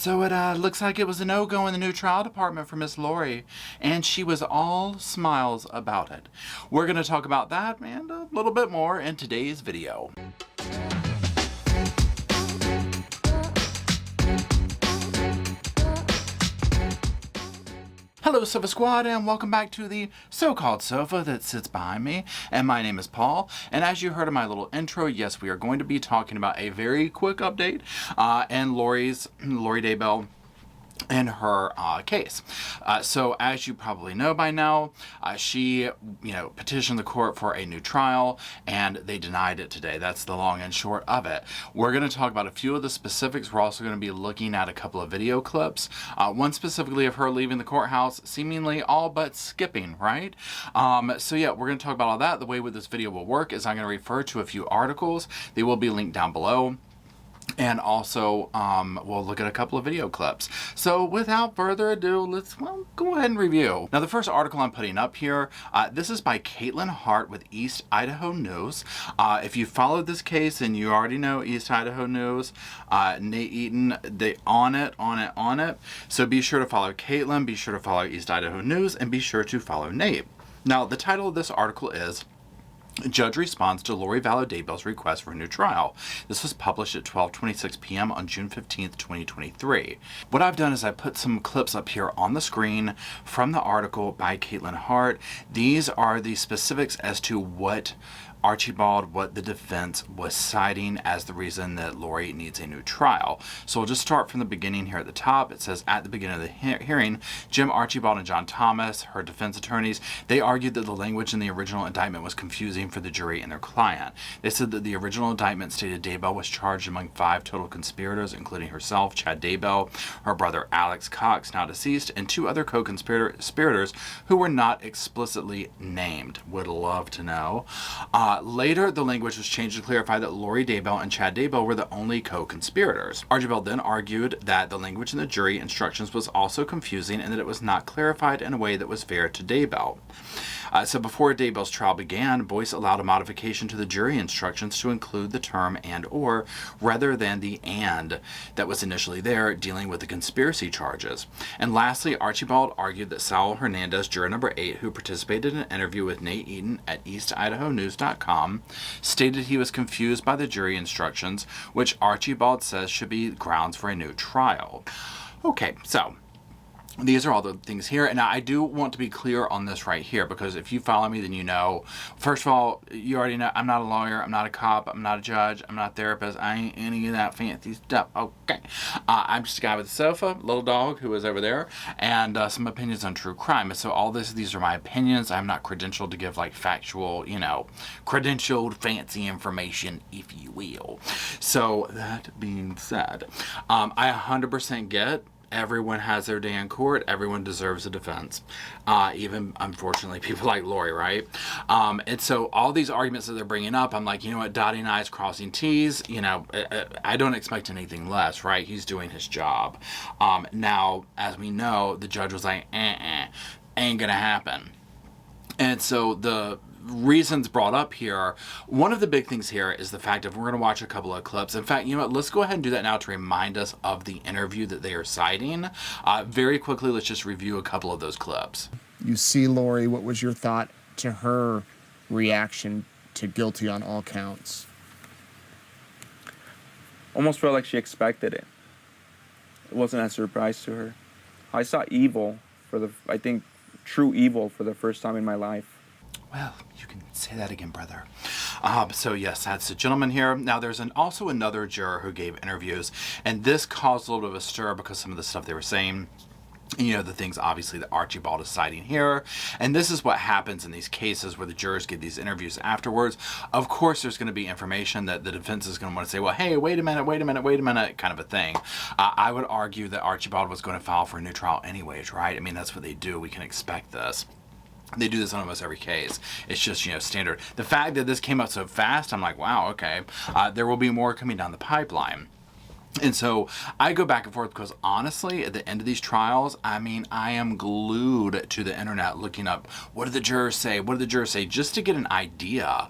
So it looks like it was a no-go in the new trial department for Miss Lori, and she was all smiles about it. We're going to talk about that and a little bit more in today's video. Hello Sofa Squad, and welcome back to the so-called sofa that sits behind me, and my name is Paul, and as you heard in my little intro, yes, we are going to be talking about a very quick update and Lori Daybell in her case. So as you probably know by now, she petitioned the court for a new trial, and they denied it today. That's the long and short of it. We're going to talk about a few of the specifics. We're also going to be looking at a couple of video clips, one specifically of her leaving the courthouse, seemingly all but skipping, right? So yeah, we're going to talk about all that. The way this video will work is I'm going to refer to a few articles. They will be linked down below. And also, we'll look at a couple of video clips. So without further ado, let's go ahead and review. Now, the first article I'm putting up here, this is by Caitlin Hart with East Idaho News. If you followed this case, and you already know East Idaho News, Nate Eaton, they on it. So be sure to follow Caitlin, be sure to follow East Idaho News, and be sure to follow Nate. Now, the title of this article is Judge responds to Lori Vallow Daybell's request for a new trial. This was published at 12:26 p.m. on June 15th, 2023. What I've done is I put some clips up here on the screen from the article by Caitlin Hart. These are the specifics as to what the defense was citing as the reason that Lori needs a new trial. So we'll just start from the beginning here at the top. It says, at the beginning of the hearing, Jim Archibald and John Thomas, her defense attorneys, they argued that the language in the original indictment was confusing for the jury and their client. They said that the original indictment stated Daybell was charged among 5 total conspirators, including herself, Chad Daybell, her brother Alex Cox, now deceased, and 2 other co-conspirators who were not explicitly named. Would love to know. Later, the language was changed to clarify that Lori Daybell and Chad Daybell were the only co-conspirators. Archibald then argued that the language in the jury instructions was also confusing and that it was not clarified in a way that was fair to Daybell. So before Daybell's trial began, Boyce allowed a modification to the jury instructions to include the term and or rather than the and that was initially there dealing with the conspiracy charges. And lastly, Archibald argued that Saul Hernandez, juror number 8, who participated in an interview with Nate Eaton at EastIdahoNews.com, stated he was confused by the jury instructions, which Archibald says should be grounds for a new trial. Okay, so these are all the things here, and I do want to be clear on this right here, because if you follow me, then you know. First of all, you already know I'm not a lawyer, I'm not a cop, I'm not a judge, I'm not a therapist, I ain't any of that fancy stuff, okay? I'm just a guy with a sofa, little dog who is over there, and some opinions on true crime. And so all these are my opinions. I'm not credentialed to give like factual, credentialed fancy information, if you will. So that being said, I 100% get everyone has their day in court. Everyone deserves a defense. Even, unfortunately, people like Lori, right? And so all these arguments that they're bringing up, I'm like, you know what, dotting I's, crossing T's, I don't expect anything less, right? He's doing his job. Now, as we know, the judge was like, ain't gonna happen. And so the reasons brought up here, one of the big things here is the fact that we're going to watch a couple of clips. In fact, you know what, let's go ahead and do that now to remind us of the interview that they are citing. Very quickly, let's just review a couple of those clips. You see Lori, what was your thought to her reaction to guilty on all counts? Almost felt like she expected it. It wasn't a surprise to her. I saw evil true evil for the first time in my life. Well, you can say that again, brother. So yes, that's the gentleman here. Now there's also another juror who gave interviews, and this caused a little bit of a stir because some of the stuff they were saying, the things obviously that Archibald is citing here. And this is what happens in these cases where the jurors give these interviews afterwards. Of course, there's going to be information that the defense is going to want to say, well, hey, wait a minute, kind of a thing. I would argue that Archibald was going to file for a new trial anyways, right? I mean, that's what they do. We can expect this. They do this on almost every case. It's just, standard. The fact that this came out so fast, I'm like, wow, okay. There will be more coming down the pipeline. And so I go back and forth because honestly, at the end of these trials, I mean, I am glued to the internet looking up, what do the jurors say? What do the jurors say? Just to get an idea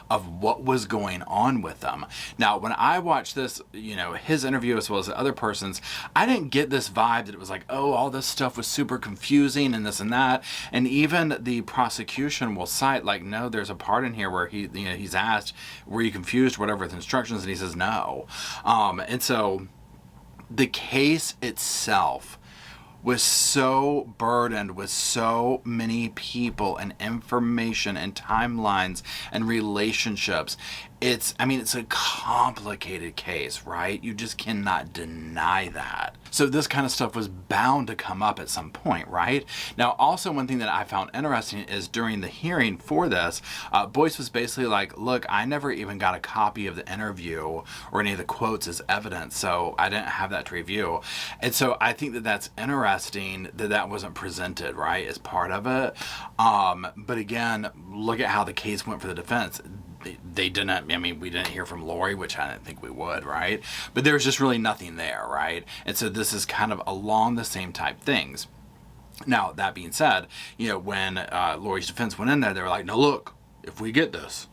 of what was going on with them. Now, when I watched this, his interview as well as the other person's, I didn't get this vibe that it was like, oh, all this stuff was super confusing and this and that. And even the prosecution will cite, like, no, there's a part in here where he's asked, were you confused, whatever, with instructions, and he says no. And so the case itself was so burdened with so many people and information and timelines and relationships. It's a complicated case, right? You just cannot deny that. So this kind of stuff was bound to come up at some point, right? Now, also one thing that I found interesting is during the hearing for this, Boyce was basically like, look, I never even got a copy of the interview or any of the quotes as evidence, so I didn't have that to review. And so I think that that's interesting that wasn't presented, right, as part of it. But again, look at how the case went for the defense. They didn't, we didn't hear from Lori, which I didn't think we would, right? But there was just really nothing there, right? And so this is kind of along the same type things. Now, that being said, when Lori's defense went in there, they were like, no, look, if we get this,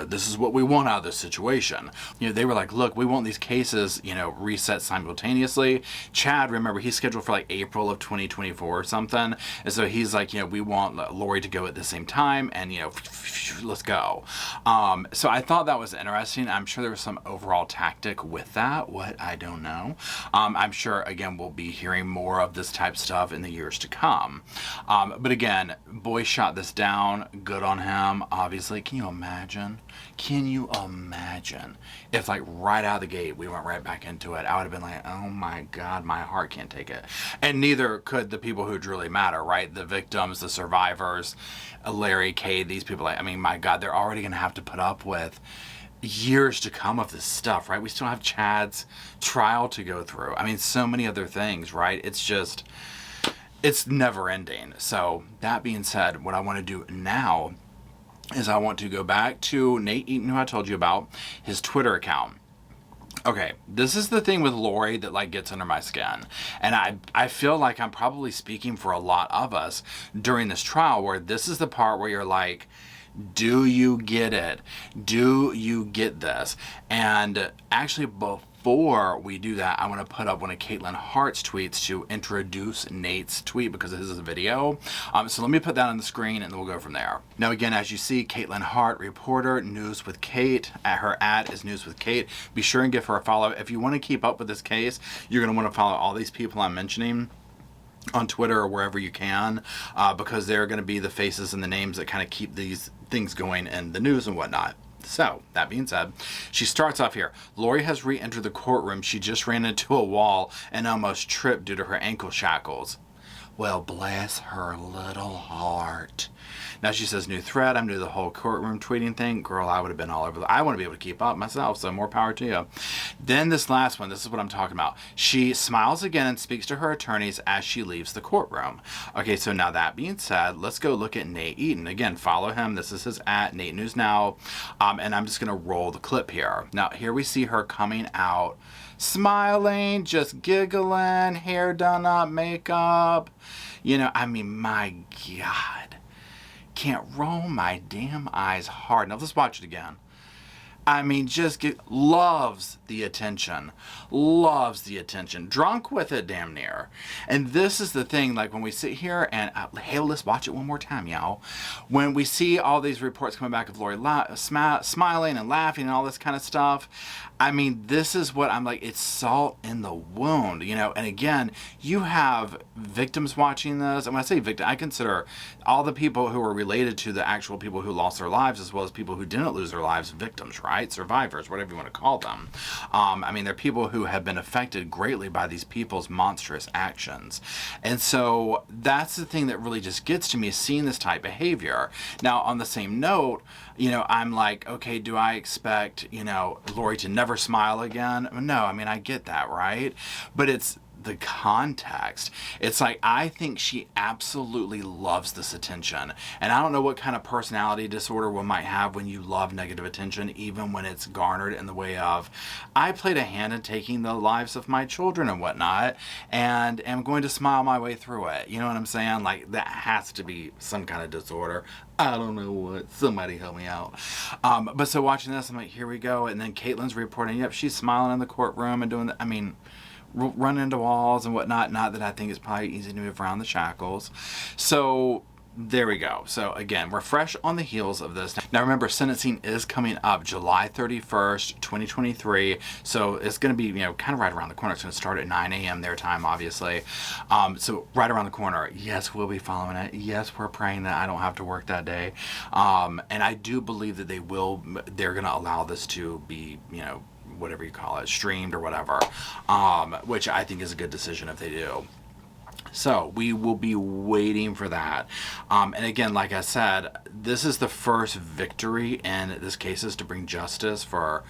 this is what we want out of this situation. They were like, look, we want these cases, reset simultaneously. Chad, remember, he's scheduled for like April of 2024 or something. And so he's like, we want Lori to go at the same time and, let's go. So I thought that was interesting. I'm sure there was some overall tactic with that. What? I don't know. I'm sure, again, we'll be hearing more of this type stuff in the years to come. But again, Boyce shot this down. Good on him, obviously. Can you imagine? Can you imagine if, like, right out of the gate we went right back into it? I would have been like, oh my God, my heart can't take it. And neither could the people who truly matter, right? The victims, the survivors, Larry, Kay, these people. My God, they're already going to have to put up with years to come of this stuff, right? We still have Chad's trial to go through. So many other things, right? It's never ending. So that being said, what I want to do now is I want to go back to Nate Eaton, who I told you about, his Twitter account. Okay, this is the thing with Lori that, like, gets under my skin. And I feel like I'm probably speaking for a lot of us during this trial, where this is the part where you're like, do you get it? Do you get this? And actually, before we do that, I want to put up one of Caitlin Hart's tweets to introduce Nate's tweet, because this is a video. So let me put that on the screen and then we'll go from there. Now, again, as you see, Caitlin Hart, reporter, News with Kate. Her @ is News with Kate. Be sure and give her a follow. If you want to keep up with this case, you're going to want to follow all these people I'm mentioning on Twitter or wherever you can, because they're going to be the faces and the names that kind of keep these things going in the news and whatnot. So, that being said, she starts off here. Lori has re-entered the courtroom. She just ran into a wall and almost tripped due to her ankle shackles. Well, bless her little heart. Now she says, new thread. I'm new to the whole courtroom tweeting thing. Girl, I would have been all over. I want to be able to keep up myself, so more power to you. Then this last one, this is what I'm talking about. She smiles again and speaks to her attorneys as she leaves the courtroom. Okay, so now that being said, let's go look at Nate Eaton. Again, follow him. This is his @ Nate News Now. And I'm just going to roll the clip here. Now, here we see her coming out, smiling, just giggling, hair done up, makeup. My God. Can't roll my damn eyes hard. Now let's watch it again. Loves the attention. Loves the attention. Drunk with it, damn near. And this is the thing, like, when we sit here and, hey, let's watch it one more time, y'all. When we see all these reports coming back of Lori smiling and laughing and all this kind of stuff, this is what I'm like, it's salt in the wound, And again, you have victims watching this. And when I say victim, I consider all the people who are related to the actual people who lost their lives, as well as people who didn't lose their lives, victims, right? Survivors, whatever you want to call them. They're people who have been affected greatly by these people's monstrous actions. And so that's the thing that really just gets to me, is seeing this type of behavior. Now, on the same note, I'm like, okay, do I expect, Lori to never smile again? No, I get that, right? But it's the context, it's like, I think she absolutely loves this attention. And I don't know what kind of personality disorder one might have when you love negative attention, even when it's garnered in the way of, I played a hand in taking the lives of my children and whatnot, and am going to smile my way through it. You know what I'm saying? Like, that has to be some kind of disorder. I don't know what. Somebody help me out. But so watching this, I'm like, here we go. And then Caitlin's reporting, yep, she's smiling in the courtroom and doing the, I mean, run into walls and whatnot. Not that I think it's probably easy to move around the shackles. So there we go. So again, we're fresh on the heels of this. Now remember, sentencing is coming up July 31st, 2023. So it's going to be, kind of right around the corner. It's going to start at 9 a.m. their time, obviously. So right around the corner. Yes, we'll be following it. Yes, we're praying that I don't have to work that day. And I do believe that they're going to allow this to be, whatever you call it, streamed or whatever, which I think is a good decision if they do. So we will be waiting for that. And again, like I said, this is the first victory in this case, is to bring justice for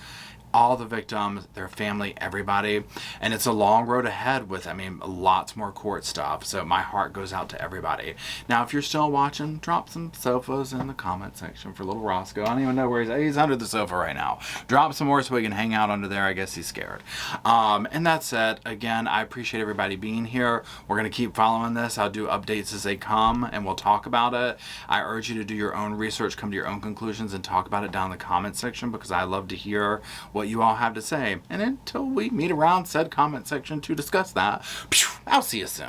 all the victims, their family, everybody. And it's a long road ahead with, lots more court stuff. So my heart goes out to everybody. Now, if you're still watching, drop some sofas in the comment section for little Roscoe. I don't even know where he's under the sofa right now. Drop some more so we can hang out under there. I guess he's scared. And that's it. Again, I appreciate everybody being here. We're going to keep following this. I'll do updates as they come and we'll talk about it. I urge you to do your own research, come to your own conclusions, and talk about it down in the comment section, because I love to hear what you all have to say. And until we meet around said comment section to discuss that, I'll see you soon.